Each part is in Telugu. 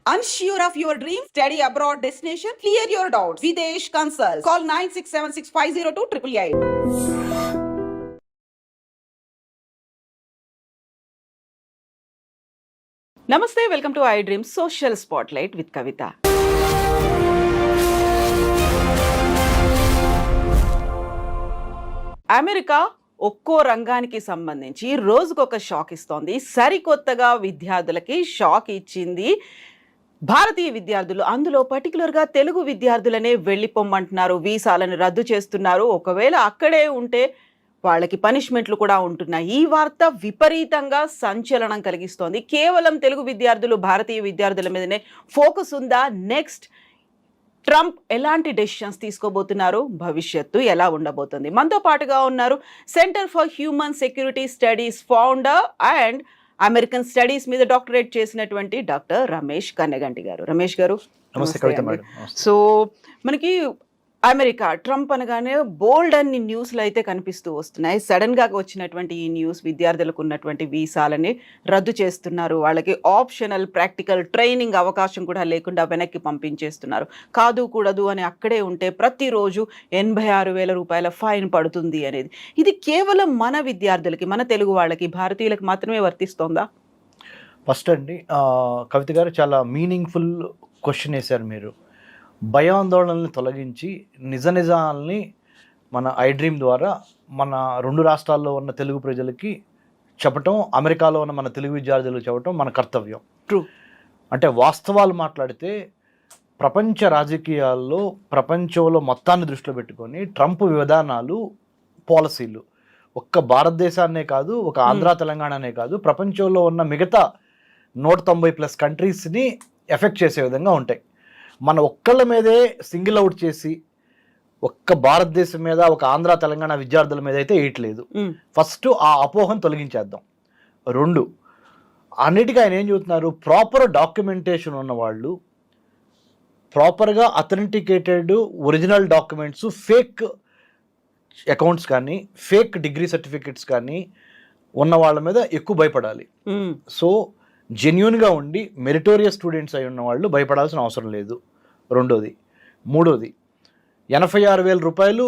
Unsure of your dream? Study abroad destination? Clear your doubts. Videsh Consult. Call 9676502888. Namaste, welcome to iDream Social Spotlight with Kavita. America ఒక్కో రంగానికి సంబంధించి రోజుకొక షాక్ ఇస్తోంది. సరికొత్తగా విద్యార్థులకి షాక్ ఇచ్చింది భారతీయ విద్యార్థులు. అందులో పర్టికులర్గా తెలుగు విద్యార్థులనే వెళ్ళిపోమ్మంటున్నారు, వీసాలను రద్దు చేస్తున్నారు. ఒకవేళ అక్కడే ఉంటే వాళ్ళకి పనిష్మెంట్లు కూడా ఉంటున్నాయి. ఈ వార్త విపరీతంగా సంచలనం కలిగిస్తోంది. కేవలం తెలుగు విద్యార్థులు, భారతీయ విద్యార్థుల మీదనే ఫోకస్ ఉందా? నెక్స్ట్ ట్రంప్ ఎలాంటి డెసిషన్స్ తీసుకోబోతున్నారు? భవిష్యత్తు ఎలా ఉండబోతుంది? మనతో పాటుగా ఉన్నారు centre for human security studies founder and American studies మీద డాక్టరేట్ చేసినటువంటి డాక్టర్ రమేష్ కన్నెగంటి గారు. రమేష్ గారు నమస్తే. సో మనకి అమెరికా ట్రంప్ అనగానే బోల్డ్ అన్ని న్యూస్లు అయితే కనిపిస్తూ వస్తున్నాయి. సడన్గా వచ్చినటువంటి ఈ న్యూస్ విద్యార్థులకు ఉన్నటువంటి వీసాలని రద్దు చేస్తున్నారు. వాళ్ళకి ఆప్షనల్ ప్రాక్టికల్ ట్రైనింగ్ అవకాశం కూడా లేకుండా వెనక్కి పంపించేస్తున్నారు. కాదు కూడదు అని అక్కడే ఉంటే ప్రతిరోజు 86,000 రూపాయల ఫైన్ పడుతుంది అనేది. ఇది కేవలం మన విద్యార్థులకి, మన తెలుగు వాళ్ళకి, భారతీయులకు మాత్రమే వర్తిస్తోందా? ఫస్ట్ అండి, కవిత గారు చాలా మీనింగ్ఫుల్ క్వశ్చన్ వేశారు మీరు. భయాందోళనల్ని తొలగించి నిజాల్ని మన ఐడ్రీమ్ ద్వారా మన రెండు రాష్ట్రాల్లో ఉన్న తెలుగు ప్రజలకి చెప్పటం, అమెరికాలో ఉన్న మన తెలుగు విద్యార్థులకు చెప్పటం మన కర్తవ్యం. ట్రూ. అంటే వాస్తవాలు మాట్లాడితే ప్రపంచ రాజకీయాల్లో ప్రపంచంలో మొత్తాన్ని దృష్టిలో పెట్టుకొని ట్రంప్ విధానాలు, పాలసీలు ఒక్క భారతదేశాన్నే కాదు, ఒక ఆంధ్ర తెలంగాణనే కాదు, ప్రపంచంలో ఉన్న మిగతా 190+ కంట్రీస్ని ఎఫెక్ట్ చేసే విధంగా ఉంటాయి. మన ఒక్కళ్ళ మీదే సింగిల్ అవుట్ చేసి ఒక్క భారతదేశం మీద, ఒక ఆంధ్ర తెలంగాణ విద్యార్థుల మీద అయితే వేయట్లేదు. ఫస్ట్ ఆ అపోహను తొలగించేద్దాం. 2, అన్నిటికీ ఆయన ఏం చెబుతున్నారు, ప్రాపర్ డాక్యుమెంటేషన్ ఉన్నవాళ్ళు, ప్రాపర్గా authenticated original documents, fake accounts కానీ ఫేక్ డిగ్రీ సర్టిఫికెట్స్ కానీ ఉన్న వాళ్ళ మీద ఎక్కువ భయపడాలి. సో జెన్యూన్గా ఉండి మెరిటోరియస్ స్టూడెంట్స్ అయి ఉన్న వాళ్ళు భయపడాల్సిన అవసరం లేదు. 2. 3, 86,000 రూపాయలు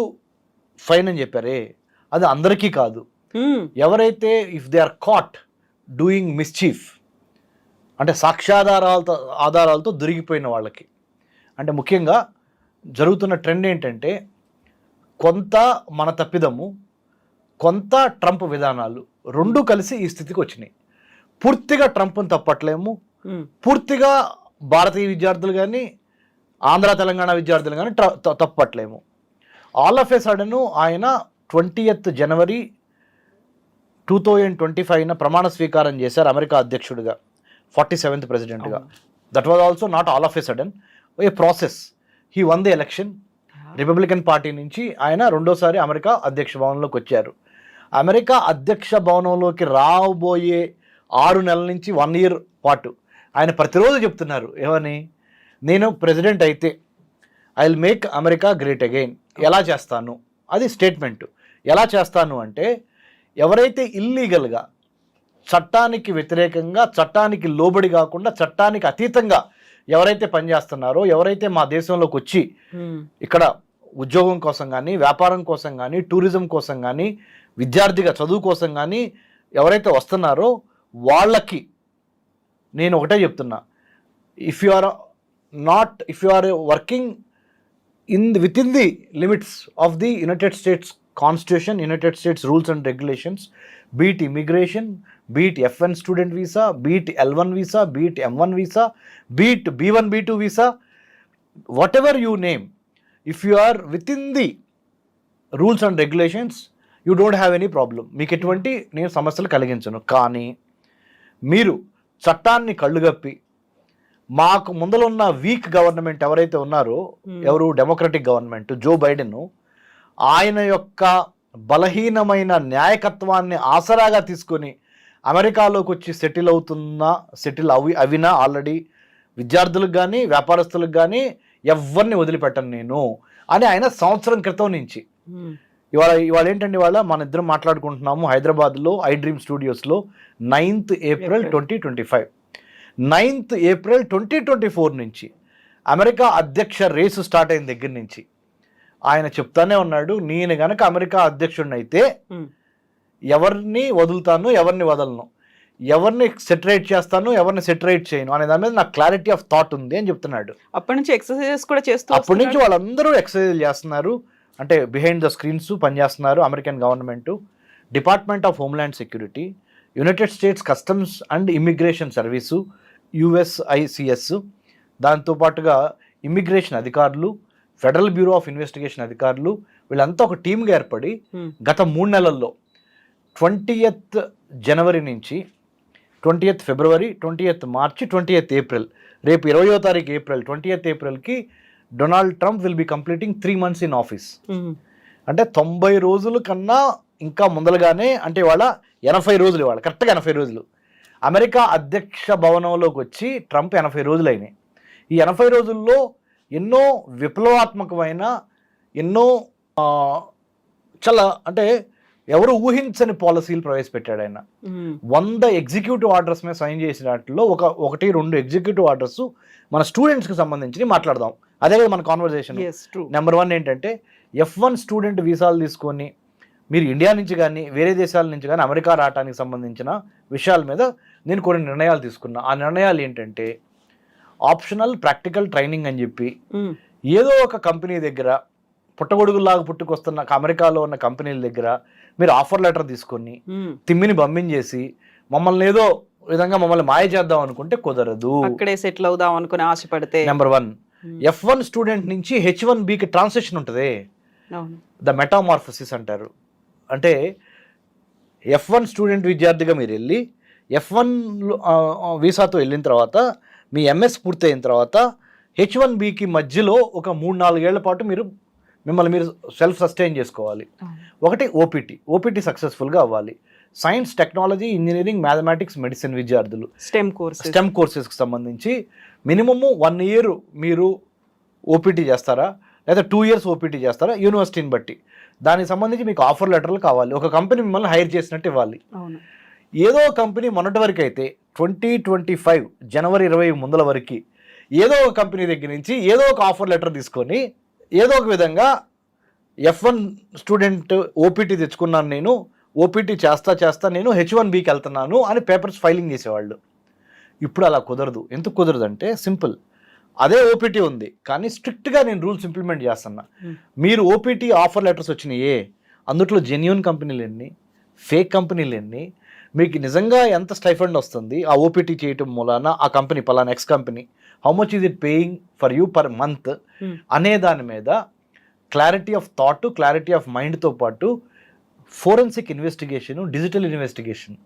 ఫైన్ అని చెప్పారే, అది అందరికీ కాదు. ఎవరైతే if they are caught doing mischief, అంటే ఆధారాలతో దొరికిపోయిన వాళ్ళకి, అంటే ముఖ్యంగా జరుగుతున్న ట్రెండ్ ఏంటంటే కొంత మన తప్పిదము, కొంత ట్రంప్ విధానాలు, రెండు కలిసి ఈ స్థితికి వచ్చినాయి. పూర్తిగా ట్రంప్ని తప్పట్లేము, పూర్తిగా భారతీయ విద్యార్థులు కానీ ఆంధ్ర తెలంగాణ విద్యార్థులు కానీ తప్పట్లేము. ఆల్ ఆఫ్ ఏ సడన్ ఆయన 20th జనవరి 2025 ప్రమాణ స్వీకారం చేశారు అమెరికా అధ్యక్షుడిగా, 47th ప్రెసిడెంట్గా. That was also not all of A sudden, A process. He one the election. Republican party నుంచి ఆయన రెండోసారి అమెరికా అధ్యక్ష భవనంలోకి వచ్చారు. అమెరికా అధ్యక్ష భవనంలోకి రాబోయే 6 నెలల నుంచి 1 year పాటు ఆయన ప్రతిరోజు చెప్తున్నారు ఏమని, నేను ప్రెసిడెంట్ అయితే I will make America great again. ఎలా చేస్తాను, అది స్టేట్మెంటు. ఎలా చేస్తాను అంటే, ఎవరైతే ఇల్లీగల్గా, చట్టానికి వ్యతిరేకంగా, చట్టానికి లోబడి కాకుండా చట్టానికి అతీతంగా ఎవరైతే పనిచేస్తున్నారో, ఎవరైతే మా దేశంలోకి వచ్చి ఇక్కడ ఉద్యోగం కోసం కానీ, వ్యాపారం కోసం కానీ, టూరిజం కోసం కానీ, విద్యార్థిగా చదువు కోసం కానీ ఎవరైతే వస్తున్నారో వాళ్ళకి నేను ఒకటే చెప్తున్నా, if you are working within the limits of the United States constitution, United States rules and regulations, be it immigration, be it F1 student visa, be it L1 visa, be it M1 visa, be it B1 B2 visa, whatever you name, if you are within the rules and regulations you don't have any problem. మీకు ఎటువంటి నేను సమస్యలు కలిగించను. కానీ మీరు చట్టాన్ని కళ్ళుగప్పి, మాకు ముందలున్న వీక్ గవర్నమెంట్ ఎవరైతే ఉన్నారో, ఎవరు డెమోక్రటిక్ గవర్నమెంట్, జో బైడెన్, ఆయన యొక్క బలహీనమైన న్యాయకత్వాన్ని ఆసరాగా తీసుకొని అమెరికాలోకి వచ్చి సెటిల్ అవినా ఆల్రెడీ విద్యార్థులకు కానీ వ్యాపారస్తులకు కానీ ఎవరిని వదిలిపెట్టను నేను అని ఆయన సంవత్సరం క్రితం నుంచి. ఇవాళ ఏంటండి, ఇవాళ మన ఇద్దరం మాట్లాడుకుంటున్నాము హైదరాబాద్లో iDream స్టూడియోస్లో 9th April 2025. 9th April 2024 నుంచి అమెరికా అధ్యక్ష రేసు స్టార్ట్ అయిన దగ్గర నుంచి ఆయన చెప్తానే ఉన్నాడు, నేను గనక అమెరికా అధ్యక్షుడిని అయితే ఎవరిని వదులుతాను, ఎవరిని వదలను, ఎవరిని సెటరేట్ చేస్తాను, ఎవరిని సెటరేట్ చేయను అనే దాని మీద నాకు క్లారిటీ ఆఫ్ థాట్ ఉంది అని చెప్తున్నాడు. అప్పటి నుంచి ఎక్సర్సైజెస్ కూడా చేస్తూ అప్పటి నుంచి వాళ్ళందరూ ఎక్సర్సైజ్ చేస్తున్నారు, అంటే బిహైండ్ ద స్క్రీన్స్ పనిచేస్తున్నారు. American government, department of homeland security, United states customs and immigration service USICS, దాంతోపాటుగా ఇమ్మిగ్రేషన్ అధికారులు, ఫెడరల్ బ్యూరో ఆఫ్ ఇన్వెస్టిగేషన్ అధికారులు, వీళ్ళంతా ఒక టీమ్గా ఏర్పడి గత 3 నెలల్లో 20th జనవరి నుంచి 20th ఫిబ్రవరి, 20th మార్చి, 20th ఏప్రిల్, రేపు 20వ తారీఖు ఏప్రిల్, 20th ఏప్రిల్కి Donald Trump will be completing 3 months in office. అంటే 90 రోజుల కన్నా ఇంకా ముందలుగానే, అంటే వాళ్ళ 80 రోజులు, వాళ్ళ కరెక్ట్గా 80 రోజులు అమెరికా అధ్యక్ష భవనంలోకి వచ్చి ట్రంప్ 80 రోజులు అయినాయి. ఈ 80 రోజుల్లో ఎన్నో విప్లవాత్మకమైన, ఎన్నో చాలా అంటే ఎవరు ఊహించని పాలసీలు ప్రవేశపెట్టాడు ఆయన. 100 ఎగ్జిక్యూటివ్ ఆర్డర్స్ మీద సైన్ చేసిన వాటిలో 1-2 ఎగ్జిక్యూటివ్ ఆర్డర్స్ మన స్టూడెంట్స్కి సంబంధించి మాట్లాడదాం. అదే కదా మన కాన్వర్జేషన్. నెంబర్ 1 ఏంటంటే F1 స్టూడెంట్ వీసాలు తీసుకొని మీరు ఇండియా నుంచి కానీ వేరే దేశాల నుంచి కానీ అమెరికా రావడానికి సంబంధించిన విషయాల మీద నేను కొన్ని నిర్ణయాలు తీసుకున్నా. ఆ నిర్ణయాలు ఏంటంటే ఆప్షనల్ ప్రాక్టికల్ ట్రైనింగ్ అని చెప్పి ఏదో ఒక కంపెనీ దగ్గర పుట్టగొడుగులాగా పుట్టుకొస్తున్న అమెరికాలో ఉన్న కంపెనీల దగ్గర మీరు ఆఫర్ లెటర్ తీసుకొని తిమ్మిని పంపించేసి మమ్మల్ని ఏదో విధంగా మమ్మల్ని మాయ చేద్దాం అనుకుంటే కుదరదు. అక్కడే సెటిల్ అవుదాం అనుకుని ఆశపడితే నెంబర్ 1 F1 స్టూడెంట్ నుంచి H1Bకి ట్రాన్సిషన్ ఉంటుంది, ద మెటామార్ఫసిస్ అంటారు. అంటే F1 స్టూడెంట్ విద్యార్థిగా మీరు వెళ్ళి F1 వీసాతో వెళ్ళిన తర్వాత మీ MS పూర్తయిన తర్వాత H1Bకి మధ్యలో ఒక 3-4 ఏళ్ల పాటు మిమ్మల్ని మీరు సెల్ఫ్ సస్టైన్ చేసుకోవాలి. ఒకటి OPT సక్సెస్ఫుల్గా అవ్వాలి. Science, technology, engineering, mathematics, medicine విద్యార్థులు స్టెమ్ కోర్సెస్కి సంబంధించి మినిమము 1 year మీరు OPT చేస్తారా, లేదా 2 years OPT చేస్తారా, యూనివర్సిటీని బట్టి దానికి సంబంధించి మీకు ఆఫర్ లెటర్లు కావాలి. ఒక కంపెనీ మిమ్మల్ని హైర్ చేసినట్టు ఇవ్వాలి. ఏదో కంపెనీ మొన్నటి వరకు అయితే 2025 జనవరి 20 ముందల వరకు ఏదో ఒక కంపెనీ దగ్గర నుంచి ఏదో ఒక ఆఫర్ లెటర్ తీసుకొని ఏదో ఒక విధంగా F1 స్టూడెంట్ OPT తెచ్చుకున్నాను, నేను OPT చేస్తా నేను H1Bకి వెళ్తున్నాను అని పేపర్స్ ఫైలింగ్ చేసేవాళ్ళు. ఇప్పుడు అలా కుదరదు. ఎందుకు కుదరదు అంటే సింపుల్, అదే OPT ఉంది కానీ స్ట్రిక్ట్గా నేను రూల్స్ ఇంప్లిమెంట్ చేస్తున్నా. మీరు OPT ఆఫర్ లెటర్స్ వచ్చినాయే, అందుట్లో జెన్యూన్ కంపెనీలు ఎన్ని, ఫేక్ కంపెనీలు ఎన్ని, మీకు నిజంగా ఎంత స్టైఫండ్ వస్తుంది ఆ OPT చేయటం మూలాన, ఆ కంపెనీ పలానా X company how much is it paying for you per month అనే దాని మీద clarity of thought, clarity of మైండ్తో పాటు forensic investigation, digital investigation,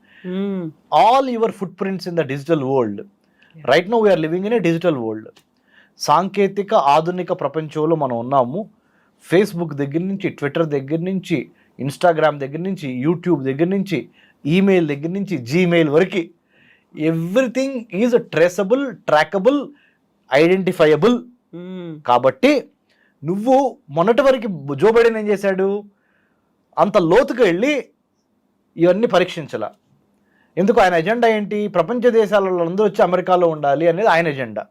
all your footprints in the digital world. Right now we're living in a digital world. సాంకేతిక ఆధునిక ప్రపంచంలో మనం ఉన్నాము. ఫేస్బుక్ దగ్గర నుంచి, ట్విట్టర్ దగ్గర నుంచి, ఇన్స్టాగ్రామ్ దగ్గర నుంచి, యూట్యూబ్ దగ్గర నుంచి, ఈమెయిల్ దగ్గర నుంచి, జీమెయిల్ వరకు everything is traceable, trackable, identifiable. కాబట్టి నువ్వు మొన్నటి వరకు జో బైడెన్ ఏం చేశాడు, అంత లోతుకు వెళ్ళి ఇవన్నీ పరీక్షించాల. ఎందుకు? ఆయన ఎజెండా ఏంటి? ప్రపంచ దేశాలలో అందరూ వచ్చి అమెరికాలో ఉండాలి అనేది ఆయన ఎజెండా.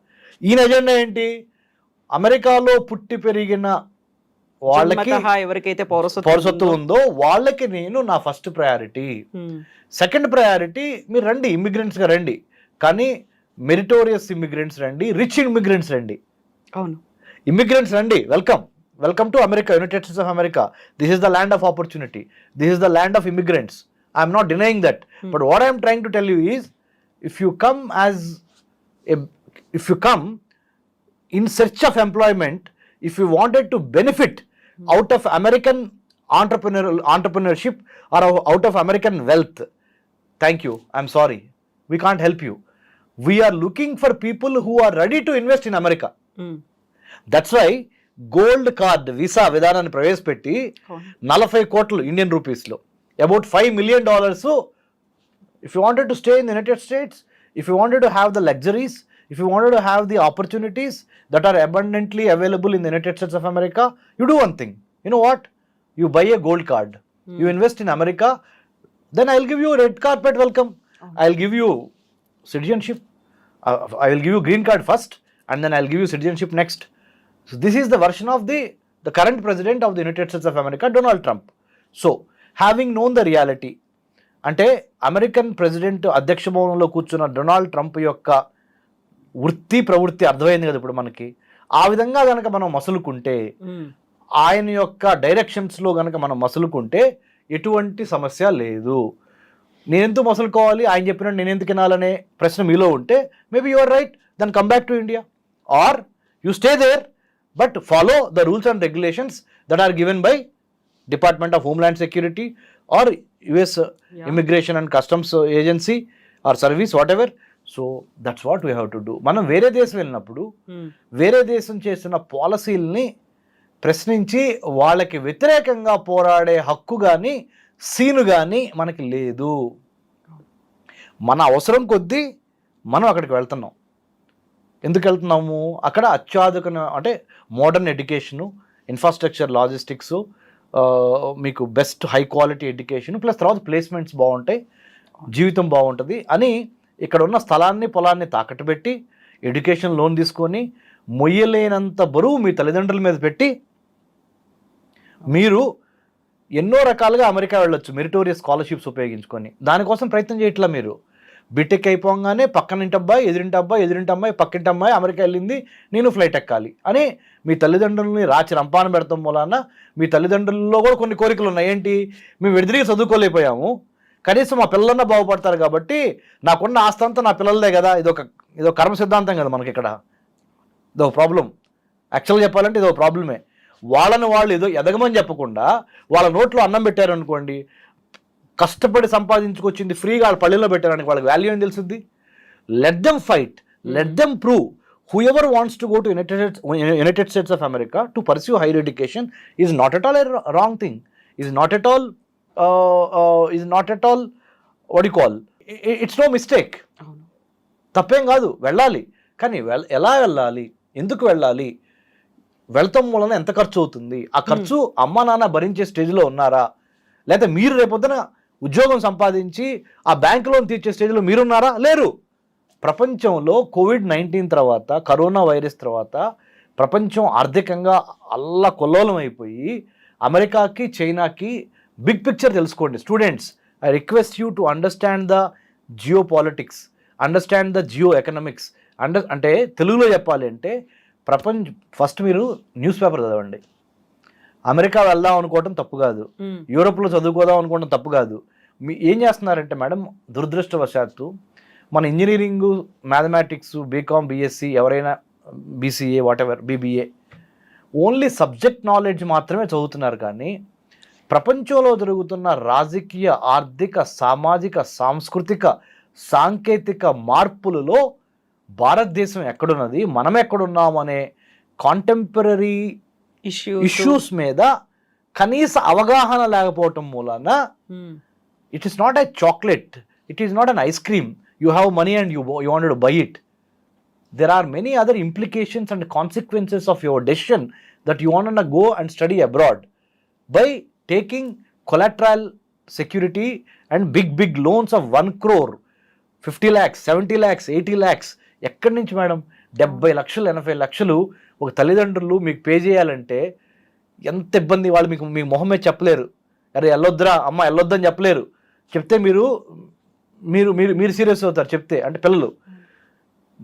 ఈయన ఎజెండా ఏంటి? అమెరికాలో పుట్టి పెరిగిన వాళ్ళకి ఎవరికైతే పౌరసత్వం ఉందో వాళ్ళకి నేను నా ఫస్ట్ ప్రయారిటీ. సెకండ్ ప్రయారిటీ మీరు రండి, ఇమ్మిగ్రెంట్స్గా రండి, కానీ మెరిటోరియస్ ఇమ్మిగ్రెంట్స్ రండి, రిచ్ ఇమ్మిగ్రెంట్స్ రండి. అవును, ఇమ్మిగ్రెంట్స్ రండి, welcome to America, United States of America. This is the land of opportunity. This is the land of immigrants. I am not denying that. But what I am trying to tell you is, if you come in search of employment, if you wanted to benefit out of American entrepreneurship or out of American wealth, thank you, I am sorry, we can't help you. We are looking for people who are ready to invest in America. That's why gold card visa విధానాన్ని ప్రవేశపెట్టి 40 కోట్లు ఇండియన్ రూపీస్లో, about $5 million. If you wanted to stay in the United States, if you wanted to have the luxuries, if you wanted to have the opportunities that are abundantly available in the United States of America, you do one thing. You know what? You buy a gold card, you invest in America, then I will give you red carpet welcome, I will give you citizenship, I will give you green card first and then I'll give you citizenship next. So this is the version of the current president of the United States of America, Donald Trump. So having known the reality, అంటే అమెరికన్ ప్రెసిడెంట్ అధ్యక్ష భవనంలో కూర్చున్న డొనాల్డ్ ట్రంప్ యొక్క వృత్తి ప్రవృత్తి అర్థమైంది కదా ఇప్పుడు మనకి. ఆ విధంగా కనుక మనం మసులుకుంటే, ఆయన యొక్క డైరెక్షన్స్లో కనుక మనం మసులుకుంటే ఎటువంటి సమస్య లేదు. నేనెందుకు మసులుకోవాలి, ఆయన చెప్పినట్టు నేను ఎందుకు వినాలనే ప్రశ్న మీలో ఉంటే maybe you are right, then come back to India or you stay there but follow the rules and regulations that are given by department of homeland security or US immigration and customs agency or service whatever. So that's what we have to do. మనం వేరే దేశం వెళ్ళినప్పుడు వేరే దేశం చేసిన పాలసీల్ని ప్రశ్నించి వాళ్ళకి వ్యతిరేకంగా పోరాడే హక్కు కానీ సీను కానీ మనకి లేదు. మన అవసరం కొద్దీ మనం అక్కడికి వెళ్తున్నాం. ఎందుకు వెళ్తున్నాము? అక్కడ అత్యాధునిక అంటే మోడర్న్ ఎడ్యుకేషను, ఇన్ఫ్రాస్ట్రక్చర్, లాజిస్టిక్స్, మీకు best high quality education plus తర్వాత ప్లేస్మెంట్స్ బాగుంటాయి, జీవితం బాగుంటుంది అని ఇక్కడ ఉన్న స్థలాన్ని పొలాన్ని తాకట్టు పెట్టి ఎడ్యుకేషన్ లోన్ తీసుకొని మొయ్యలేనంత బరువు మీ తల్లిదండ్రుల మీద పెట్టి మీరు ఎన్నో రకాలుగా అమెరికా వెళ్ళొచ్చు మెరిటోరియస్ స్కాలర్షిప్స్ ఉపయోగించుకొని. దానికోసం ప్రయత్నం చేయట్లా. మీరు బీటెక్ అయిపోగానే పక్కనింటి అబ్బాయి, ఎదురింటి అమ్మాయి, పక్కింటి అమ్మాయి అమెరికా వెళ్ళింది, నేను ఫ్లైట్ ఎక్కాలి అని మీ తల్లిదండ్రులని రాచి రంపాన పెడతాం మూలాన మీ తల్లిదండ్రుల్లో కూడా కొన్ని కోరికలు ఉన్నాయి. ఏంటి? మేము ఎదురుగా చదువుకోలేకపోయాము, కనీసం మా పిల్లలన్నా బాగుపడతారు కాబట్టి నాకున్న ఆస్తి అంతా నా పిల్లలదే కదా. ఇదొక కర్మ సిద్ధాంతం కదా మనకి ఇక్కడ. ఇదొక ప్రాబ్లం. యాక్చువల్గా చెప్పాలంటే ఇదొక ప్రాబ్లమే. వాళ్ళని వాళ్ళు ఏదో ఎదగమని చెప్పకుండా వాళ్ళ నోట్లో అన్నం పెట్టారనుకోండి, కష్టపడి సంపాదించుకొచ్చింది ఫ్రీగా వాళ్ళ పల్లెల్లో పెట్టారని వాళ్ళకి వాల్యూ ఏం తెలుస్తుంది? Let them fight, let them prove. Whoever wants to go to United States of America to pursue higher education is not at all a wrong thing. Is not at all what do you call? It's no mistake. తప్పేం కాదు, వెళ్ళాలి. కానీ ఎలా వెళ్ళాలి, ఎందుకు వెళ్ళాలి, వెళ్తాం మూలన ఎంత ఖర్చు అవుతుంది, ఆ ఖర్చు అమ్మ నాన్న భరించే స్టేజ్లో ఉన్నారా, లేకపోతే మీరు రేపొద్దున ఉద్యోగం సంపాదించి ఆ బ్యాంక్ లోన్ తీర్చే స్టేజ్లో మీరున్నారా? లేరు. ప్రపంచంలో కోవిడ్-19 తర్వాత, కరోనా వైరస్ తర్వాత ప్రపంచం ఆర్థికంగా అల్లకొల్లోలం అయిపోయి అమెరికాకి చైనాకి బిగ్ పిక్చర్ తెలుసుకోండి. Students, I request you to understand the geo politics, understand the geo economics. అంటే తెలుగులో చెప్పాలి అంటే ఫస్ట్ మీరు న్యూస్ పేపర్ చదవండి. అమెరికా వెళ్దాం అనుకోవటం తప్పు కాదు, యూరోప్లో చదువుకోదాం అనుకోవడం తప్పు కాదు. ఏం చేస్తున్నారంటే మేడం, దురదృష్టవశాత్తు మన ఇంజనీరింగు, మ్యాథమెటిక్స్, బీకామ్, బీఎస్సీ, ఎవరైనా BCA, whatever, BBA, only subject knowledge మాత్రమే చదువుతున్నారు. కానీ ప్రపంచంలో జరుగుతున్న రాజకీయ, ఆర్థిక, సామాజిక, సాంస్కృతిక, సాంకేతిక మార్పులలో భారతదేశం ఎక్కడున్నది, మనం ఎక్కడున్నాం అనే కాంటెంపరీ ఇష్యూస్ మీద కనీస అవగాహన లేకపోవటం మూలాన it is not a chocolate, it is not an ice cream. You have money and you wanted to buy it. There are many other implications and consequences of your decision that you want to go and study abroad. By taking collateral security and big loans of 1 crore, 50 lakhs, 70 lakhs, 80 lakhs. ఎక్కడి నుంచి మేడం? 70 లక్షలు, 80 లక్షలు ఒక తల్లిదండ్రులు మీకు పే చేయాలంటే ఎంత ఇబ్బంది. వాళ్ళు మీ మొహం మీద చెప్పలేరు, అరే వెళ్ళొద్దురా అమ్మ వెళ్ళొద్దని చెప్పలేరు. చెప్తే మీరు సీరియస్ అవుతారు చెప్తే. అంటే పిల్లలు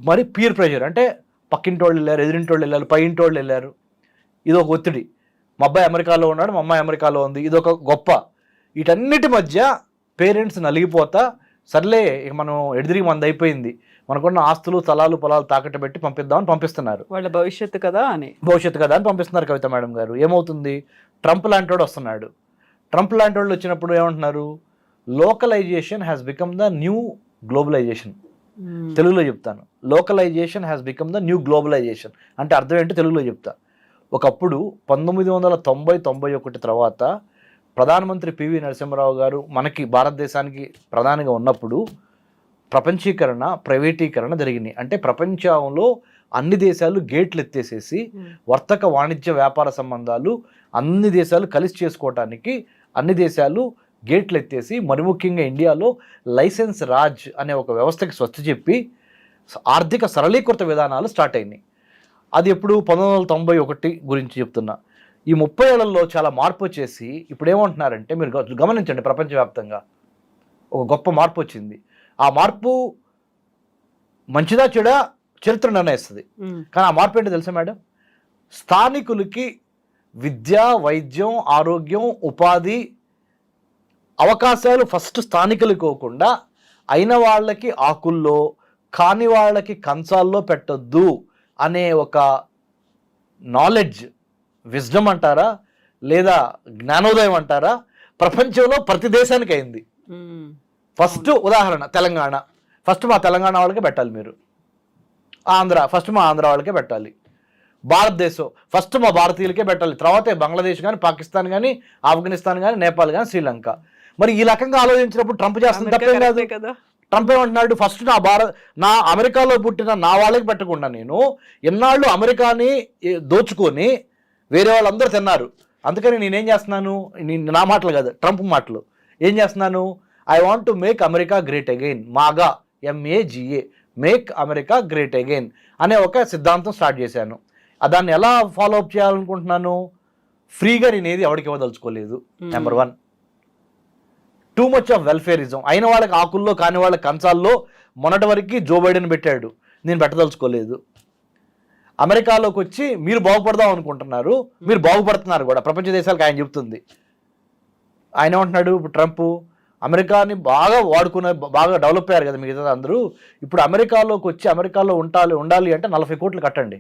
మరి పీర్ ప్రెషర్, అంటే పక్కింటి వాళ్ళు వెళ్ళారు, ఎదురింటి వాళ్ళు వెళ్ళారు, పై ఇంటి వాళ్ళు వెళ్ళారు, ఇదొక ఒత్తిడి. మా అబ్బాయి అమెరికాలో ఉన్నాడు, మా అమ్మాయి అమెరికాలో ఉంది, ఇదొక గొప్ప. వీటన్నిటి మధ్య పేరెంట్స్ నలిగిపోతా, సర్లే ఇక మనం ఎడిదిరిగి మంది అయిపోయింది, మనకున్న ఆస్తులు, స్థలాలు, పొలాలు తాకట్టు పెట్టి పంపిద్దామని పంపిస్తున్నారు. వాళ్ళ భవిష్యత్తు కదా అని పంపిస్తున్నారు కవిత మేడం గారు. ఏమవుతుంది? ట్రంప్ లాంటి వాడు వస్తున్నాడు. ట్రంప్ లాంటి వాళ్ళు వచ్చినప్పుడు ఏమంటున్నారు? Localization has become the new globalization. తెలుగులో చెప్తాను, localization has become the new globalization. అంటే అర్థం ఏంటో తెలుగులో చెప్తా. ఒకప్పుడు 1990-91 తర్వాత ప్రధానమంత్రి పివి నరసింహారావు గారు మనకి భారతదేశానికి ప్రధానిగా ఉన్నప్పుడు ప్రపంచీకరణ, ప్రైవేటీకరణ జరిగినాయి. అంటే ప్రపంచంలో అన్ని దేశాలు గేట్లు ఎత్తేసేసి వర్తక, వాణిజ్య, వ్యాపార సంబంధాలు అన్ని దేశాలు కలిసి చేసుకోవటానికి అన్ని దేశాలు గేట్లు ఎత్తేసి, మరి ముఖ్యంగా ఇండియాలో లైసెన్స్ రాజ్ అనే ఒక వ్యవస్థకి స్వస్తి చెప్పి ఆర్థిక సరళీకృత విధానాలు స్టార్ట్ అయినాయి. అది ఎప్పుడు 1991 గురించి చెప్తున్నా. ఈ 30 ఏళ్లలో చాలా మార్పు వచ్చేసి ఇప్పుడు ఏమంటున్నారంటే, మీరు గమనించండి, ప్రపంచవ్యాప్తంగా ఒక గొప్ప మార్పు వచ్చింది. ఆ మార్పు మంచిదా చెడా చరిత్ర నిర్ణయిస్తుంది. కానీ ఆ మార్పు ఏంటో తెలుసా మేడం? స్థానికులకి విద్య, వైద్యం, ఆరోగ్యం, ఉపాధి అవకాశాలు ఫస్ట్ స్థానికులకు ఇవ్వకుండా అయిన వాళ్ళకి ఆకుల్లో, కాని వాళ్ళకి కంచాల్లో పెట్టొద్దు అనే ఒక నాలెడ్జ్, విజ్డమ్ అంటారా లేదా జ్ఞానోదయం అంటారా, ప్రపంచంలో ప్రతి దేశానికి అయింది. ఫస్ట్ ఉదాహరణ తెలంగాణ. ఫస్ట్ మా తెలంగాణ వాళ్ళకే పెట్టాలి మీరు. ఆంధ్ర ఫస్ట్ మా ఆంధ్ర వాళ్ళకే పెట్టాలి. భారతదేశం ఫస్ట్ మా భారతీయులకే పెట్టాలి. తర్వాతే బంగ్లాదేశ్ కానీ, పాకిస్తాన్ కానీ, ఆఫ్ఘనిస్తాన్ కానీ, నేపాల్ కానీ, శ్రీలంక. మరి ఈ రకంగా ఆలోచించినప్పుడు ట్రంప్ చేస్తుంది తప్పేం కాదు కదా. ట్రంప్ ఏమంటున్నాడు, ఫస్ట్ నా అమెరికాలో పుట్టిన నా వాళ్ళకి పెట్టకుండా నేను ఎన్నాళ్ళు అమెరికాని దోచుకొని వేరే వాళ్ళందరూ తిన్నారు, అందుకని నేనేం చేస్తున్నాను, నా మాటలు కాదు ట్రంప్ మాటలు, ఏం చేస్తున్నాను, I want to make America great again, MAGA MAGA, make America great again అనే ఒక సిద్ధాంతం స్టార్ట్ చేశాను. దాన్ని ఎలా ఫాలో అప్ చేయాలనుకుంటున్నాను, ఫ్రీగా నేనేది ఎవరికి ఇవ్వదలుచుకోలేదు. Number 1, too much of welfarism. అయిన వాళ్ళకి ఆకుల్లో, కాని వాళ్ళకి కంచాల్లో మొన్నటి వరకు జో బైడెన్ పెట్టాడు, నేను పెట్టదలుచుకోలేదు. అమెరికాలోకి వచ్చి మీరు బాగుపడదాం అనుకుంటున్నారు, మీరు బాగుపడుతున్నారు కూడా, ప్రపంచ దేశాలకు ఆయన చెప్తుంది. ఆయన ఏమంటున్నాడు, ఇప్పుడు ట్రంప్ అమెరికాని బాగా వాడుకునే, బాగా డెవలప్ అయ్యారు కదా మిగతా అందరూ, ఇప్పుడు అమెరికాలోకి వచ్చి అమెరికాలో ఉండాలి అంటే 40 కోట్లు కట్టండి,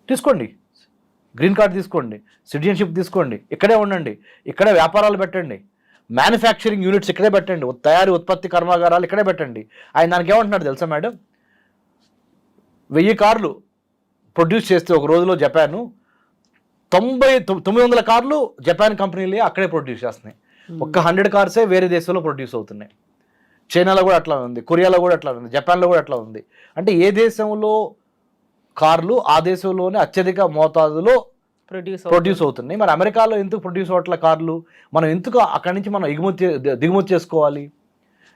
తీసుకోండి, గ్రీన్ కార్డ్ తీసుకోండి, సిటిజన్షిప్ తీసుకోండి, ఇక్కడే ఉండండి, ఇక్కడే వ్యాపారాలు పెట్టండి, మ్యానుఫ్యాక్చరింగ్ యూనిట్స్ ఇక్కడే పెట్టండి, ఉత్పత్తి కర్మాగారాలు ఇక్కడే పెట్టండి. ఆయన దానికి ఏమంటున్నాడు తెలుసా మేడం, 1000 కార్లు ప్రొడ్యూస్ చేస్తే ఒక రోజులో జపాను 900 కార్లు జపాన్ కంపెనీలే అక్కడే ప్రొడ్యూస్ చేస్తున్నాయి. ఒక్క 100 కార్సే వేరే దేశంలో ప్రొడ్యూస్ అవుతున్నాయి. చైనాలో కూడా అట్లా ఉంది, కొరియాలో కూడా అట్లా ఉంది, జపాన్లో కూడా అట్లా ఉంది. అంటే ఏ దేశంలో కార్లు ఆ దేశంలోనే అత్యధిక మోతాదులో ప్రొడ్యూస్ అవుతున్నాయి. మరి అమెరికాలో ఎందుకు ప్రొడ్యూస్ అవ్వట్ల కార్లు, మనం ఎందుకు అక్కడి నుంచి మనం దిగుమతి చేసుకోవాలి,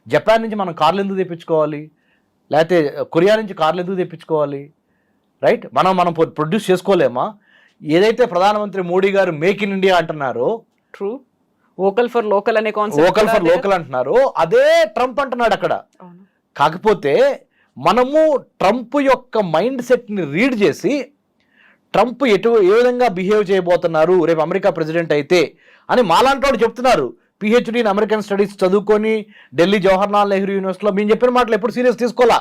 జపాన్ నుంచి మనం కార్లు ఎందుకు తెప్పించుకోవాలి, లేకపోతే కొరియా నుంచి కార్లు ఎందుకు తెప్పించుకోవాలి, రైట్? మనం ప్రొడ్యూస్ చేసుకోలేమా? ఏదైతే ప్రధానమంత్రి Modi garu make in India అంటున్నారో, ట్రూ, వోకల్ ఫర్ లోకల్ అనే కాన్సెప్ట్, వోకల్ ఫర్ లోకల్ అంటున్నారు, అదే ట్రంప్ అంటున్నాడు అక్కడ. కాకపోతే మనము ట్రంప్ యొక్క మైండ్ సెట్ని రీడ్ చేసి ట్రంప్ ఏ విధంగా బిహేవ్ చేయబోతున్నారు రేపు అమెరికా ప్రెసిడెంట్ అయితే అని మాలాంటి వాడు చెప్తున్నారు. PhD ఇన్ అమెరికన్ స్టడీస్ చదువుకొని ఢిల్లీ జవహర్లాల్ నెహ్రూ యూనివర్సిటీలో మేము చెప్పిన మాటలు ఎప్పుడు సీరియస్ తీసుకోవాలా,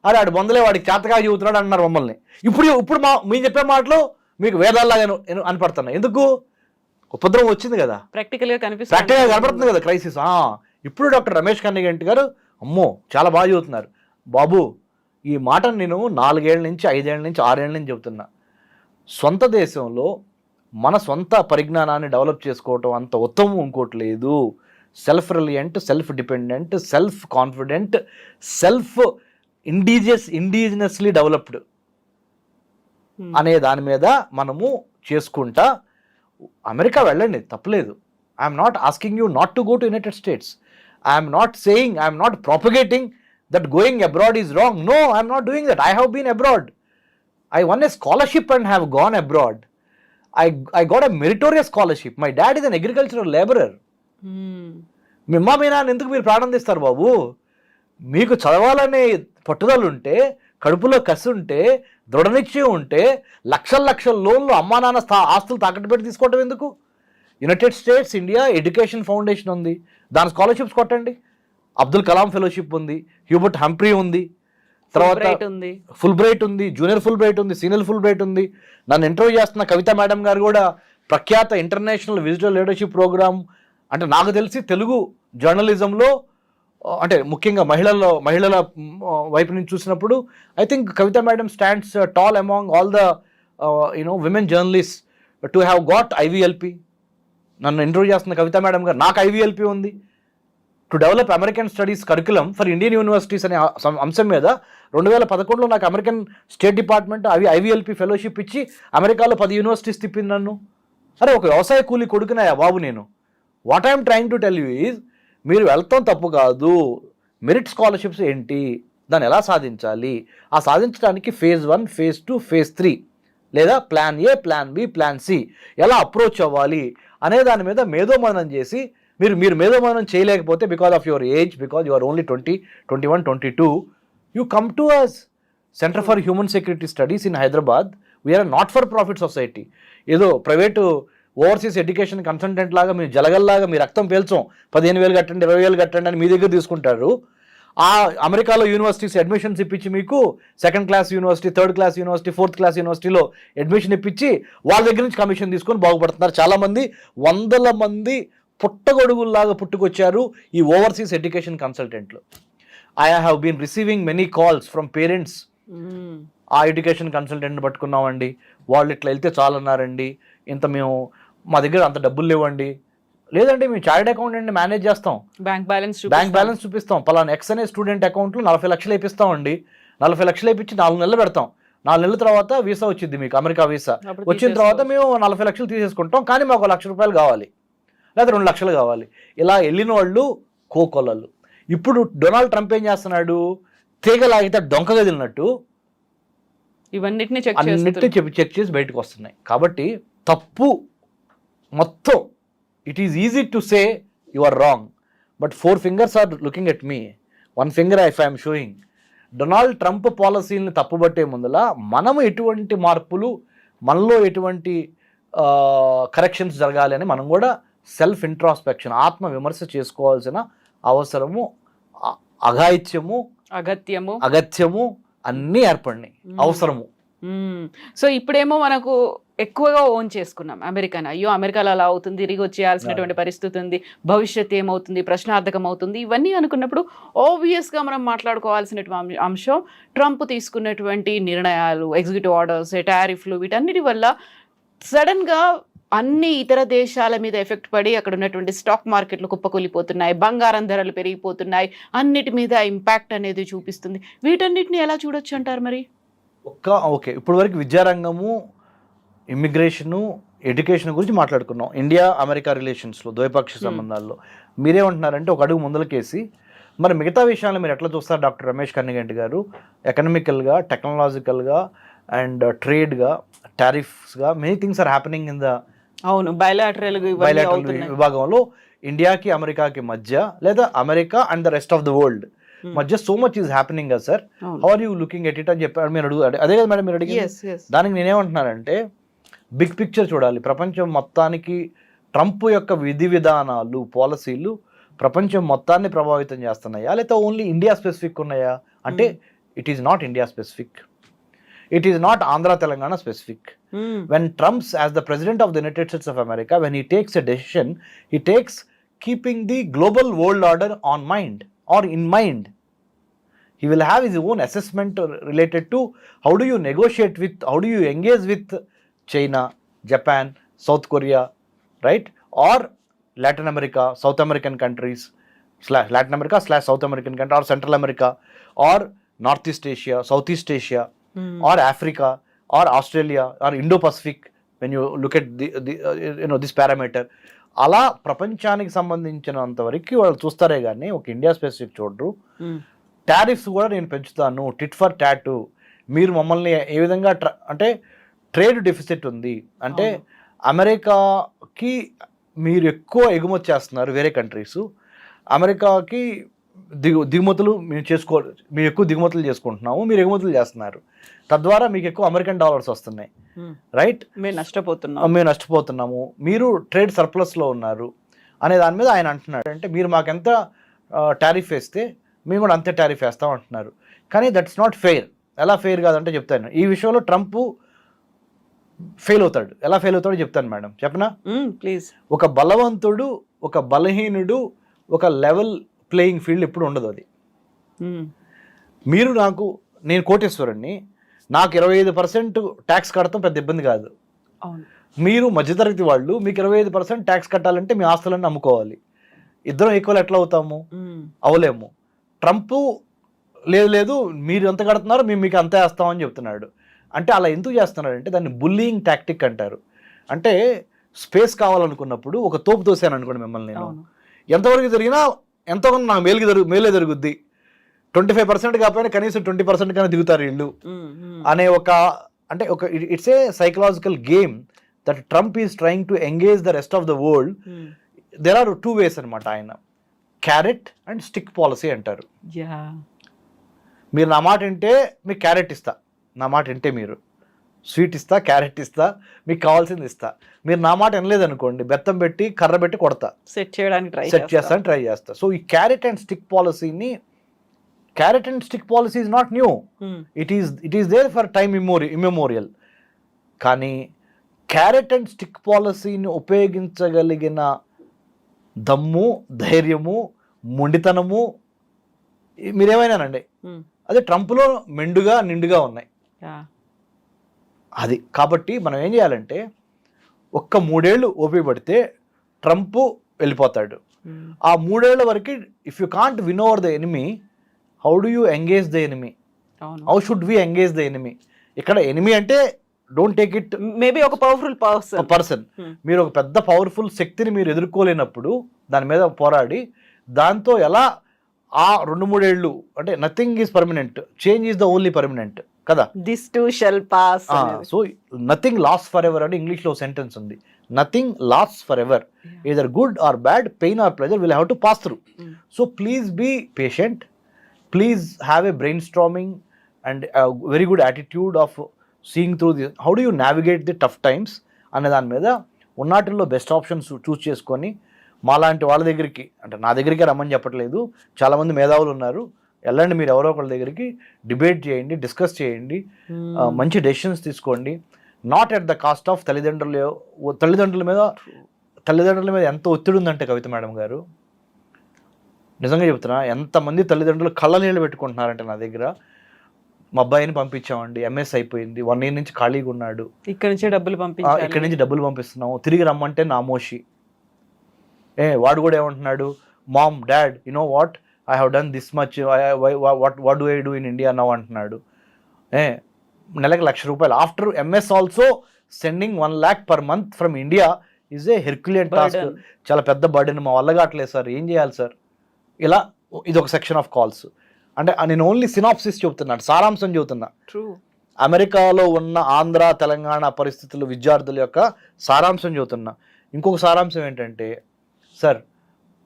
అరే ఆడు బొందలే వాడికి చేతగా చెబుతున్నాడు అన్నారు మమ్మల్ని. ఇప్పుడు మేము చెప్పే మాటలు మీకు వేదాల్లాగా అనిపడుతున్నాయి. ఎందుకు? ఉపద్రవం వచ్చింది కదా, ప్రాక్టికల్గా కనపడుతుంది కదా క్రైసిస్. ఇప్పుడు డాక్టర్ రమేష్ కన్నిగంటి గారు అమ్మో చాలా బాగా చెబుతున్నారు. బాబు ఈ మాటను నేను 4 ఏళ్ల నుంచి 5 ఏళ్ల నుంచి 6 ఏళ్ల నుంచి చెబుతున్నా. సొంత దేశంలో మన సొంత పరిజ్ఞానాన్ని డెవలప్ చేసుకోవటం అంత ఉత్తమం ఇంకోటి లేదు. Self reliant, self dependent, self confident, self indigenously developed అనే దాని మీద మనము చేసుకుంటా అమెరికా వెళ్ళండి, తప్పలేదు. I'm not asking you not to go to United states. I'm not saying, I'm not propagating that going abroad is wrong. No, I'm not doing that. I have been abroad. I won a scholarship and have gone abroad. I got a meritorious scholarship. My dad is an agricultural laborer. మిమ్మా మీ నాన్న ఎందుకు మీరు ప్రాణం తీస్తారు బాబు? మీకు చదవాలనే పట్టుదల ఉంటే, కడుపులో కసి ఉంటే, దృఢనిశ్చయం ఉంటే, లక్షల లోన్లు అమ్మా నాన్న ఆస్తులు తాకట్టు పెట్టి తీసుకోవటం ఎందుకు? United states India education foundation ఉంది, దాని స్కాలర్షిప్స్ కొట్టండి. అబ్దుల్ కలాం ఫెలోషిప్ ఉంది, హ్యూబర్ట్ హంప్రీ ఉంది, తర్వాత ఫుల్ బ్రైట్ ఉంది, జూనియర్ ఫుల్ బ్రైట్ ఉంది, సీనియర్ ఫుల్ బ్రైట్ ఉంది. నన్ను ఇంటర్వ్యూ చేస్తున్న కవిత మేడం గారు కూడా ప్రఖ్యాత ఇంటర్నేషనల్ విజిటల్ లీడర్షిప్ ప్రోగ్రామ్, అంటే నాకు తెలిసి తెలుగు జర్నలిజంలో అంటే ముఖ్యంగా మహిళల వైపు నుంచి చూసినప్పుడు I think Kavitha madam stands tall among all the women journalist to have got IVLP. నన్ను ఇంటర్వ్యూ చేస్తున్న కవిత మేడం గారు, నాకు IVLP ఉంది. To develop American studies curriculum for Indian universities అనే అంశం మీద 2011లో నాకు American state department IVLP fellowship ఇచ్చి అమెరికాలో 10 యూనివర్సిటీస్ తిప్పింది నన్ను. అరే ఒక వ్యవసాయ కూలీ కొడుకున్నాయా బాబు నేను? What I'm trying to tell you is, మీరు వెళ్తాం తప్పు కాదు, మెరిట్ స్కాలర్షిప్స్ ఏంటి, దాన్ని ఎలా సాధించాలి, ఆ సాధించడానికి ఫేజ్ 1, ఫేజ్ 2, ఫేజ్ 3 లేదా plan A, plan B, plan C ఎలా అప్రోచ్ అవ్వాలి అనే దాని మీద మేధోమథనం చేసి మీరు మేధోమథనం చేయలేకపోతే because of your age, because you are only 20, 21, 22, you come to us. Centre for human security studies in Hyderabad, we are not for profit society. ఏదో ప్రైవేటు ఓవర్సీస్ ఎడ్యుకేషన్ కన్సల్టెంట్ లాగా మీరు జలగల్లాగా మీ రక్తం పీల్చం 15,000 కట్టండి 20,000 కట్టండి అని మీ దగ్గర తీసుకుంటారు. ఆ అమెరికాలో యూనివర్సిటీస్ అడ్మిషన్స్ ఇప్పించి మీకు 2nd class university, 3rd class university, 4th class యూనివర్సిటీలో అడ్మిషన్ ఇప్పించి వాళ్ళ దగ్గర నుంచి కమిషన్ తీసుకొని బాగుపడుతున్నారు. చాలామంది 100 మంది పుట్టగొడుగుల్లాగా పుట్టుకొచ్చారు ఈ ఓవర్సీస్ ఎడ్యుకేషన్ కన్సల్టెంట్లు. I have been receiving many calls from parents. ఆ ఎడ్యుకేషన్ కన్సల్టెంట్ని పట్టుకున్నామండి, వాళ్ళు ఇట్లా వెళ్తే చాలన్నారండి, ఇంత మేము మా దగ్గర అంత డబ్బులు లేవండి. లేదండి మేము చార్టెడ్ అకౌంటెంట్ని మేనేజ్ చేస్తాం, బ్యాంక్ బ్యాలెన్స్ చూపిస్తాం, పలానా ఎక్స్ అనే స్టూడెంట్ అకౌంట్లో 40 లక్షలు వేపిస్తామండి, 40 లక్షలు వేయించి 4 నెలలు పెడతాం, 4 నెలల తర్వాత వీసా వచ్చింది మీకు, అమెరికా వీసా వచ్చిన తర్వాత మేము 40 లక్షలు తీసేసుకుంటాం, కానీ మాకు ₹1,00,000 కావాలి లేదా 2 లక్షలు కావాలి. ఇలా వెళ్ళిన వాళ్ళు కోకొల్లలు. ఇప్పుడు డొనాల్డ్ ట్రంప్ ఏం చేస్తున్నాడు, తీగలాగితే డొంక గదిలినట్టు ఇవన్నిటిని చెక్ చేసి బయటకు వస్తున్నాయి. కాబట్టి తప్పు మొత్తం, it is easy to say you are wrong, but 4 fingers are looking at me, 1 finger if I'm showing. Donald Trump పాలసీని తప్పుబట్టే ముందల మనము ఎటువంటి మార్పులు, మనలో ఎటువంటి కరెక్షన్స్ జరగాలి అని మనం కూడా సెల్ఫ్ ఇంట్రాస్పెక్షన్, ఆత్మ విమర్శ చేసుకోవాల్సిన అవసరము, అగత్యము అన్నీ ఏర్పడినాయి, అవసరము. సో ఇప్పుడేమో మనకు ఎక్కువగా ఓన్ చేసుకున్నాం అమెరికన్. అయ్యో అమెరికాలో అలా అవుతుంది, తిరిగి వచ్చేయాల్సినటువంటి పరిస్థితి ఉంది, భవిష్యత్తు ఏమవుతుంది, ప్రశ్నార్థకం అవుతుంది, ఇవన్నీ అనుకున్నప్పుడు ఆబ్వియస్గా మనం మాట్లాడుకోవాల్సినటువంటి అంశం ట్రంప్ తీసుకున్నటువంటి నిర్ణయాలు, ఎగ్జిక్యూటివ్ ఆర్డర్స్, టారిఫ్లు, వీటన్నిటి వల్ల సడన్గా అన్ని ఇతర దేశాల మీద ఎఫెక్ట్ పడి అక్కడ ఉన్నటువంటి స్టాక్ మార్కెట్లు కుప్పకూలిపోతున్నాయి, బంగారం ధరలు పెరిగిపోతున్నాయి, అన్నిటి మీద ఇంపాక్ట్ అనేది చూపిస్తుంది. వీటన్నిటిని ఎలా చూడొచ్చు అంటారు మరి? ఓకే, ఇప్పుడు వరకు విద్యారంగము, ఇమ్మిగ్రేషను, ఎడ్యుకేషన్ గురించి మాట్లాడుకున్నాం. ఇండియా అమెరికా రిలేషన్స్లో, ద్వైపాక్షిక సంబంధాల్లో మీరేమంటున్నారంటే ఒక అడుగు ముందలకేసి మరి మిగతా విషయాలను మీరు ఎట్లా చూస్తారు డాక్టర్ రమేష్ కన్నిగంటి గారు? ఎకనామికల్గా, టెక్నాలజికల్గా అండ్ ట్రేడ్గా, టారిఫ్స్గా many things are happening in the bilateral విభాగంలో ఇండియాకి అమెరికాకి మధ్య, లేదా America and the rest of the world మధ్య సో మచ్ ఈజ్ హ్యాపెనింగ్ కదా sir. How are you looking at it అని చెప్పారు మీరు అదే కదా మేడం మీరు అడిగింది. దానికి నేనేమంటున్నానంటే బిగ్ పిక్చర్ చూడాలి. ప్రపంచం మొత్తానికి ట్రంప్ యొక్క విధి విధానాలు, పాలసీలు ప్రపంచం మొత్తాన్ని ప్రభావితం చేస్తున్నాయా, లేదా ఓన్లీ ఇండియా స్పెసిఫిక్ ఉన్నాయా అంటే it is not India specific, it is not Andhra Telangana specific. When Trump, as the president of the United States of America, when he takes a decision, he takes keeping the global world order on mind or in mind. He will have his own assessment related to how do you negotiate with, how do you engage with China, Japan, South Korea, right? Or Latin America, South American countries, Latin America / South American country, or Central America, or Northeast Asia, Southeast Asia, or Africa, or Australia, or Indo-Pacific, when you look at this parameter. అలా ప్రపంచానికి సంబంధించినంత వరకు వాళ్ళు చూస్తారే కానీ ఒక ఇండియా స్పెసిఫిక్ చూడరు. టారిఫ్స్ కూడా నేను పెంచుతాను, టిట్ ఫర్ టాటు, మీరు మమ్మల్ని ఏ విధంగా అంటే ట్రేడ్ డెఫిసిట్ ఉంది అంటే అమెరికాకి మీరు ఎక్కువ ఎగుమతి చేస్తున్నారు వేరే కంట్రీస్, అమెరికాకి దిగుమతులు మేము ఎక్కువ దిగుమతులు చేసుకుంటున్నాము, మీరు ఎగుమతులు చేస్తున్నారు, తద్వారా మీకు ఎక్కువ అమెరికన్ డాలర్స్ వస్తున్నాయి, రైట్? మేము నష్టపోతున్నాము, మీరు ట్రేడ్ సర్ప్లస్లో ఉన్నారు అనే దాని మీద ఆయన అంటున్నాడు. అంటే మీరు మాకెంత టారిఫ్ వేస్తే మేము కూడా అంతే టారిఫ్ వేస్తాం అంటున్నారు. కానీ దట్స్ నాట్ ఫెయిర్. ఎలా ఫెయిర్ కాదంటే చెప్తాను. ఈ విషయంలో ట్రంప్ ఫెయిల్ అవుతాడు. ఎలా ఫెయిల్ అవుతాడో చెప్తాను మేడం, చెప్పనా ప్లీజ్. ఒక బలవంతుడు, ఒక బలహీనుడు, ఒక లెవెల్ ప్లేయింగ్ ఫీల్డ్ ఎప్పుడు ఉండదు. అది మీరు నేను కోటేశ్వరుణ్ణి, నాకు 25% ట్యాక్స్ కడతాం పెద్ద ఇబ్బంది కాదు. మీరు మధ్యతరగతి వాళ్ళు, మీకు 25% ట్యాక్స్ కట్టాలంటే మీ ఆస్తులన్నీ అమ్ముకోవాలి. ఇద్దరం ఈక్వల్ ఎట్లా అవుతాము? అవలేము. ట్రంప్ లేదు మీరు ఎంత కడుతున్నారు మేము మీకు అంతే వేస్తామని చెప్తున్నాడు. అంటే అలా ఎందుకు చేస్తున్నాడంటే దాన్ని బుల్లింగ్ టాక్టిక్ అంటారు. అంటే స్పేస్ కావాలనుకున్నప్పుడు ఒక తోపు తోసాను అనుకోండి మిమ్మల్ని, నేను ఎంతవరకు జరిగినా ఎంతోకొంత నాకు మేలే జరుగుద్ది, 25% కాకపోయినా కనీసం 20% కన్నా దిగుతారు వీళ్ళు అనే ఒక అంటే ఒక it's a psychological game that Trump is trying to engage the rest of the world. There are 2 ways అనమాట. ఆయన క్యారెట్ అండ్ స్టిక్ పాలసీ అంటారు. మీరు నా మాట వింటే మీకు క్యారెట్ ఇస్తా, నా మాట వింటే మీరు స్వీట్ ఇస్తా, క్యారెట్ ఇస్తా, మీకు కావాల్సింది ఇస్తా. మీరు నా మాట వినలేదనుకోండి, బెత్తం పెట్టి కర్ర పెట్టి కొడతా, సెట్ చేయడానికి ట్రై చేస్తా. సో ఈ క్యారెట్ అండ్ స్టిక్ పాలసీని, carrot and stick policy is not new, it is there for time immemorial. కానీ క్యారెట్ అండ్ స్టిక్ పాలసీని ఉపయోగించగలిగిన దమ్ము, ధైర్యము, మొండితనము మీరేమైనానండి, అదే ట్రంప్లో మెండుగా నిండుగా ఉన్నాయి. అది కాబట్టి మనం ఏం చేయాలంటే, ఒక్క 3 ఏళ్ళు ఓపిక పడితే ట్రంప్ వెళ్ళిపోతాడు. ఆ 3 ఏళ్ల వరకు if you can't win over the enemy, how do you engage the enemy, how should we engage the enemy. ఇక్కడ ఎనిమీ అంటే డోంట్ టేక్ ఇట్ మేబీ ఒక పవర్ఫుల్ పర్సన్. మీరు ఒక పెద్ద పవర్ఫుల్ శక్తిని మీరు ఎదుర్కోలేనప్పుడు దాని మీద పోరాడి దాంతో ఎలా ఆ 2-3 ఏళ్ళు అంటే nothing is permanent, change is the only permanent కదా. This too shall pass. So nothing last for ever అని ఇంగ్లీష్ లో సెంటెన్స్ ఉంది. Nothing last for ever, either good or bad, pain or pleasure will have to pass through. So please be patient, please have a brainstorming and a very good attitude of seeing through this. How do you navigate the tough times అనే దాని మీద ఉన్నాటిల్లో బెస్ట్ ఆప్షన్స్ చూస్ చేసుకొని మాలాంటి వాళ్ళ దగ్గరికి, అంటే నా దగ్గరికి రమ్మని చెప్పట్లేదు, చాలామంది మేధావులు ఉన్నారు, వెళ్ళండి మీరు ఎవరో ఒకళ్ళ దగ్గరికి, డిబేట్ చేయండి, డిస్కస్ చేయండి, మంచి డెసిషన్స్ తీసుకోండి. Not at the cost of తల్లిదండ్రుల మీద ఎంత ఒత్తిడి ఉందంటే కవిత మేడం గారు, నిజంగా చెప్తున్నా, ఎంతమంది తల్లిదండ్రులు కళ్ళ నీళ్ళు పెట్టుకుంటున్నారంటే నా దగ్గర, మా అబ్బాయిని పంపించామండి, ఎంఎస్ అయిపోయింది, 1 year నుంచి ఖాళీగా ఉన్నాడు, ఇక్కడ నుంచి డబ్బులు పంపిస్తున్నాము, తిరిగి రమ్మంటే నామోషి. వాడు కూడా ఏమంటున్నాడు, mom dad you know what, I have done this much, what do I do in India now అంటున్నాడు. నెలకు ₹1,00,000 after MS also sending 1 lakh per month from India is a Herculean task. చాలా పెద్ద బర్డెన్, మా వల్ల కావట్లేదు సార్, ఏం చేయాలి సార్. ఇలా ఇది ఒక సెక్షన్ ఆఫ్ కాల్స్. అంటే నేను ఓన్లీ సినాప్సిస్ చెబుతున్నాను, సారాంశం చెబుతున్నా. అమెరికాలో ఉన్న ఆంధ్ర తెలంగాణ పరిస్థితులు, విద్యార్థుల యొక్క సారాంశం చెబుతున్నా. ఇంకొక సారాంశం ఏంటంటే, సార్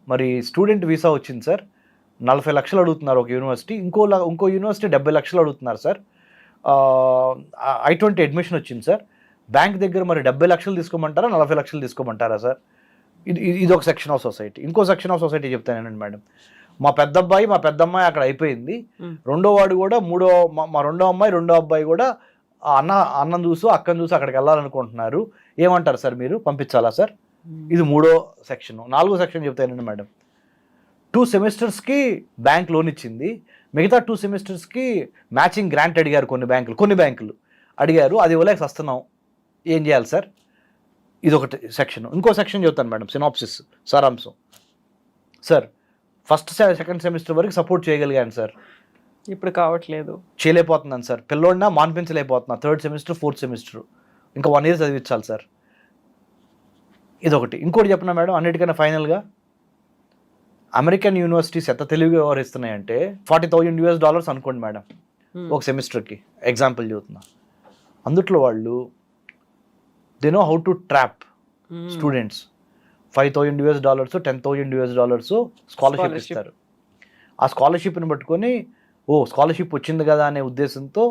మరి స్టూడెంట్ వీసా వచ్చింది సార్, 40 లక్షలు అడుగుతున్నారు ఒక యూనివర్సిటీ, ఇంకో యూనివర్సిటీ 70 లక్షలు అడుగుతున్నారు సార్. I-20 అడ్మిషన్ వచ్చింది సార్, బ్యాంక్ దగ్గర మరి 70 లక్షలు తీసుకోమంటారా 40 లక్షలు తీసుకోమంటారా సార్. ఇది ఒక సెక్షన్ ఆఫ్ సొసైటీ. ఇంకో సెక్షన్ ఆఫ్ సొసైటీ చెప్తానండి మేడం, మా పెద్దబ్బాయి మా పెద్దమ్మాయి అక్కడ అయిపోయింది, రెండో వాడు కూడా మా రెండో అబ్బాయి కూడా అన్నం చూసు అక్కను చూసి అక్కడికి వెళ్ళాలనుకుంటున్నారు, ఏమంటారు సార్ మీరు, పంపించాలా సార్. ఇది 3వ సెక్షన్. 4వ సెక్షన్ చెప్తానండి మేడం, 2 సెమిస్టర్స్కి బ్యాంక్ లోన్ ఇచ్చింది, మిగతా 2 సెమిస్టర్స్కి మ్యాచింగ్ గ్రాంట్ అడిగారు కొన్ని బ్యాంకులు అడిగారు, అది ఇవ్వలేక వస్తున్నాం, ఏం చేయాలి సార్. ఇది ఒకటి సెక్షన్. ఇంకో సెక్షన్ చెప్తాను మేడం, సినాప్సిస్ సారాంశం. సార్ ఫస్ట్ సెకండ్ సెమిస్టర్ వరకు సపోర్ట్ చేయగలిగాను సార్, ఇప్పుడు కావట్లేదు, చేయలేకపోతున్నాను సార్, పిల్లోడినా మాన్పించలేకపోతున్నా, 3rd సెమిస్టర్ 4th సెమిస్టర్ ఇంకా 1 year చదివించాలి సార్. ఇదొకటి. ఇంకోటి చెప్పినా మేడం, అన్నిటికన్నా ఫైనల్గా, అమెరికన్ యూనివర్సిటీస్ ఎంత తెలివిగా వ్యవహరిస్తున్నాయంటే, $40,000 అనుకోండి మేడం ఒక సెమిస్టర్కి, ఎగ్జాంపుల్ చెబుతున్నా. అందుట్లో వాళ్ళు they know how to trap students. $5,000 $10,000 scholarship ఇస్తారు. ఆ స్కాలర్షిప్ని పట్టుకొని స్కాలర్షిప్ వచ్చింది కదా అనే ఉద్దేశంతో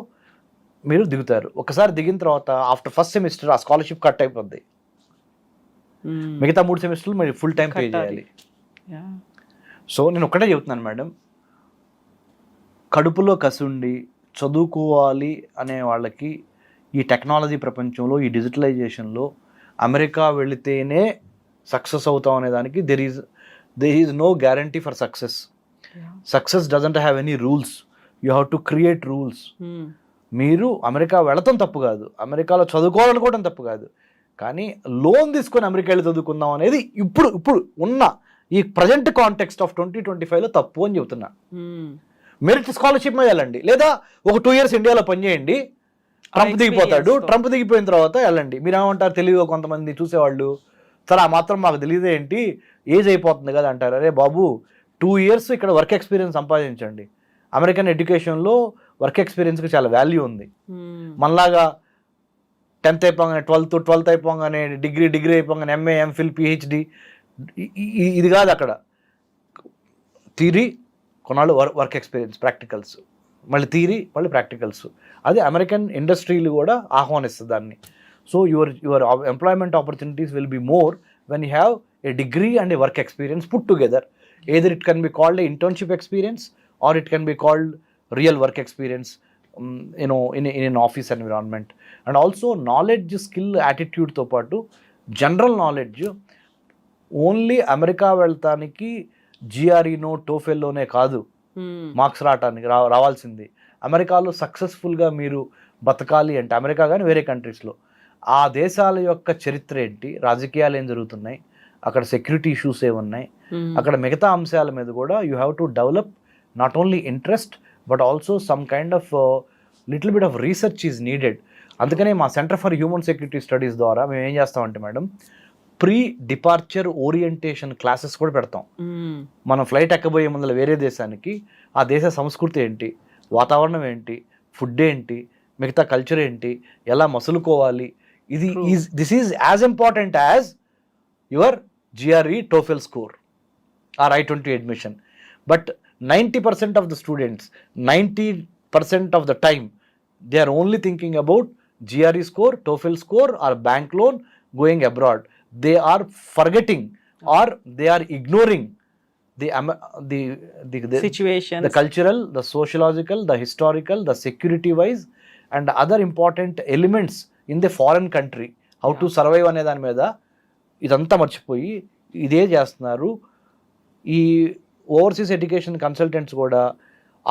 మీరు దిగుతారు. ఒకసారి దిగిన తర్వాత ఆఫ్టర్ ఫస్ట్ సెమిస్టర్ ఆ స్కాలర్షిప్ కట్ అయిపోద్ది, మిగతా 3 సెమిస్టర్లు మీరు ఫుల్ టైం పే చేయాలి. సో నేను ఒక్కటే చెబుతున్నాను మేడం, కడుపులో కసుండి చదువుకోవాలి అనే వాళ్ళకి ఈ టెక్నాలజీ ప్రపంచంలో, ఈ డిజిటలైజేషన్లో అమెరికా వెళితేనే సక్సెస్ అవుతాం అనే దానికి there is no guarantee for success. Success doesn't have any rules, you have to create rules. మీరు అమెరికా వెళతాం తప్పు కాదు, అమెరికాలో చదువుకోవాలనుకోవడం తప్పు కాదు, కానీ లోన్ తీసుకొని అమెరికా వెళ్ళి చదువుకుందాం అనేది ఇప్పుడు ఉన్న ఈ ప్రజెంట్ కాంటెక్స్ట్ ఆఫ్ 2025లో తప్పు అని చెబుతున్నా. మెరిట్ స్కాలర్షిప్ మీద వెళ్ళండి, లేదా ఒక 2 years ఇండియాలో పనిచేయండి, ట్రంప్ దిగిపోతాడు, ట్రంప్ దిగిపోయిన తర్వాత వెళ్ళండి. మీరు ఏమంటారు, తెలివిగా కొంతమంది చూసేవాళ్ళు, సరే ఆ మాత్రం మాకు తెలియదు ఏంటి, ఏజ్ అయిపోతుంది కదా అంటారు. అరే బాబు, 2 years ఇక్కడ వర్క్ ఎక్స్పీరియన్స్ సంపాదించండి, అమెరికన్ ఎడ్యుకేషన్లో వర్క్ ఎక్స్పీరియన్స్కి చాలా వాల్యూ ఉంది. మనలాగా 10th అయిపోగానే 12th అయిపోగానే డిగ్రీ అయిపోగానే ఎంఏ ఎంఫిల్ పిహెచ్డి ఇది కాదు. అక్కడ థియరీ కొన్నాళ్ళు వర్క్ ఎక్స్పీరియన్స్ ప్రాక్టికల్స్, మళ్ళీ థియరీ మళ్ళీ ప్రాక్టికల్స్. అది అమెరికన్ ఇండస్ట్రీలు కూడా ఆహ్వానిస్తుంది దాన్ని. So your employment opportunities will be more when you have a degree and A work experience put together. Either it can be called a internship experience or it can be called real work experience in an office environment. And also knowledge, skill, attitudeతో పాటు జనరల్ నాలెడ్జ్ ఓన్లీ అమెరికా వెళ్తానికి జిఆర్ఈనో టోఫెల్లోనే కాదు మార్క్స్ రావాల్సింది. అమెరికాలో సక్సెస్ఫుల్గా మీరు బతకాలి అంటే అమెరికా కానీ వేరే కంట్రీస్లో ఆ దేశాల యొక్క చరిత్ర ఏంటి, రాజకీయాలు ఏం జరుగుతున్నాయి, అక్కడ సెక్యూరిటీ ఇష్యూస్ ఏమున్నాయి, అక్కడ మిగతా అంశాల మీద కూడా you have to develop not only interest but also some kind of little bit of research is needed. అందుకనే మా centre for human security studies ద్వారా మేము ఏం చేస్తామంటే madam, pre departure orientation classes కూడా పెడతాం. మనం ఫ్లైట్ ఎక్కబోయే ముందర వేరే దేశానికి ఆ దేశ సంస్కృతి ఏంటి, వాతావరణం ఏంటి, ఫుడ్ ఏంటి, మిగతా కల్చర్ ఏంటి, ఎలా మసులుకోవాలి, this is as important as your GRE TOEFL score or I-20 admission. But 90% of the students, 90% of the time, they are only thinking about GRE score, TOEFL score or bank loan going abroad. They are forgetting or they are ignoring the situations, the cultural, the sociological, the historical, the security wise and other important elements in the foreign country. How to survive అనే దాని మీద ఇదంతా మర్చిపోయి ఇదే చేస్తున్నారు. ఈ ఓవర్సీస్ ఎడ్యుకేషన్ కన్సల్టెంట్స్ కూడా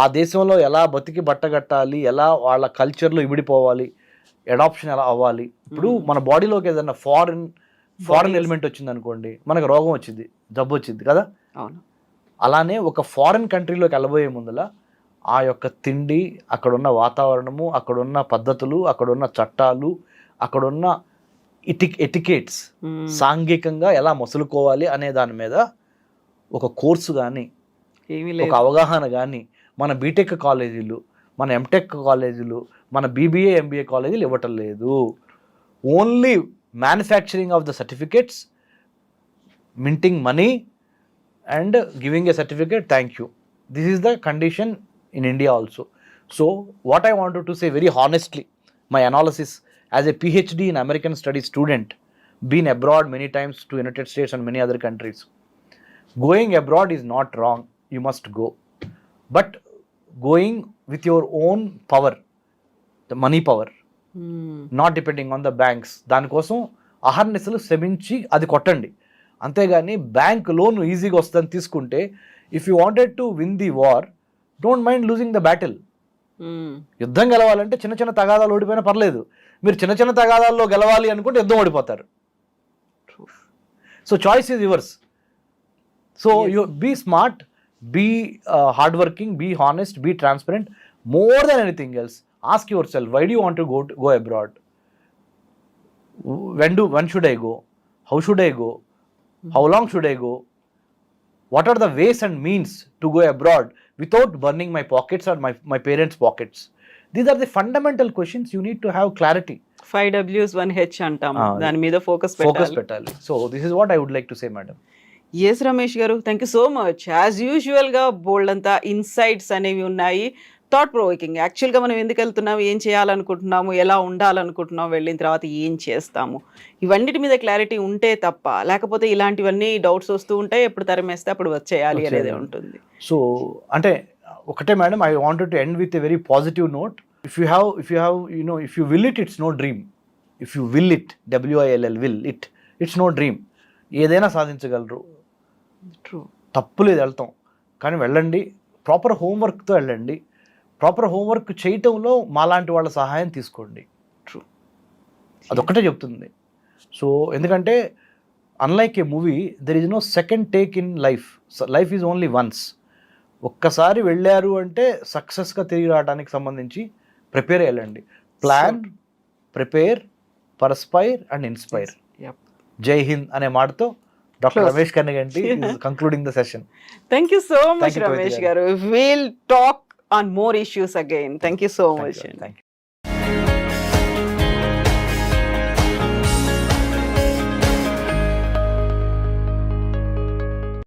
ఆ దేశంలో ఎలా బతికి బట్టగట్టాలి, ఎలా వాళ్ళ కల్చర్లో ఇమిడిపోవాలి, అడాప్షన్ ఎలా అవ్వాలి. ఇప్పుడు మన బాడీలోకి ఏదైనా ఫారెన్ ఎలిమెంట్ వచ్చింది అనుకోండి, మనకు రోగం వచ్చింది, జబ్బు వచ్చింది కదా. అలానే ఒక ఫారెన్ కంట్రీలోకి వెళ్ళబోయే ముందల ఆ యొక్క తిండి, అక్కడున్న వాతావరణము, అక్కడున్న పద్ధతులు, అక్కడున్న చట్టాలు, అక్కడున్న ఎటికేట్స్, సాంఘికంగా ఎలా మసులుకోవాలి అనే దాని మీద ఒక కోర్సు కానీ ఒక అవగాహన కానీ మన బీటెక్ కాలేజీలు, మన ఎంటెక్ కాలేజీలు, మన BBA MBA కాలేజీలు ఇవ్వటం లేదు. Only manufacturing of the certificates, minting money and giving a certificate, thank you. This is the condition in India also. So what I wanted to say very honestly, my analysis as a PhD in American studies student, been abroad many times to United States and many other countries. Going abroad is not wrong, you must go. But going with your own power, the money power, not depending on the banks. దానికోసం అహర్నిశలు శ్రమించి అది కొట్టండి. అంతేగాని బ్యాంక్ లోన్ ఈజీగా వస్తుందని తీసుకుంటే, if you wanted to win the war, don't mind losing the battle. యుద్ధం గెలవాలంటే చిన్న చిన్న తగాదాలు ఓడిపోయినా పర్లేదు, మీరు చిన్న చిన్న తగాదాల్లో గెలవాలి అనుకుంటే యుద్ధం ఓడిపోతారు. So choice is yours. So you be smart, be hard working, be honest, be transparent. More than anything else, ask yourself, why do you want to go abroad? when should I go? How should I go? How long should I go? What are the ways and means to go abroad without burning my pockets or my parents' pockets? These are the fundamental questions. You need to have clarity. 5 W's 1 H అంటాం, దాని మీద ఫోకస్ పెట్టాలి. So this is what I would like to say, madam. Yes, Ramesh గారు, thank you so much. As యూజువల్గా బోల్డ్ అంతా ఇన్సైట్స్ అనేవి ఉన్నాయి, థాట్ ప్రొవోకింగ్. యాక్చువల్గా మనం ఎందుకు వెళ్తున్నాము, ఏం చేయాలనుకుంటున్నాము, ఎలా ఉండాలనుకుంటున్నాము, వెళ్ళిన తర్వాత ఏం చేస్తాము, ఇవన్నిటి మీద క్లారిటీ ఉంటే తప్ప, లేకపోతే ఇలాంటివన్నీ డౌట్స్ వస్తూ ఉంటాయి, ఎప్పుడు తరిమేస్తే అప్పుడు వచ్చేయాలి అనేది ఉంటుంది. సో అంటే ఒకటే madam, I wanted to end with a very positive note. If you have if you will it's no dream. If you will it, WILL, it's no dream. ఏదైనా సాధించగలరు, తప్పు లేదు, వెళ్తాం. కానీ వెళ్ళండి, ప్రాపర్ హోంవర్క్తో వెళ్ళండి. ప్రాపర్ హోంవర్క్ చేయటంలో మాలాంటి వాళ్ళ సహాయం తీసుకోండి. అదొక్కటే చెప్తుంది. సో ఎందుకంటే unlike a movie, there is no second take in life. Life is only once. ఒక్కసారి వెళ్ళారు అంటే సక్సెస్గా తిరిగి రావడానికి సంబంధించి ప్రిపేర్ అయ్యండి. Plan, prepare, perspire and inspire. Jai Hind అనే మాటతో doctor Ramesh Kannaganti concluding the session. Thank you so much Ramesh garu. Will talk on more issues again. Thank you so much. Thank you.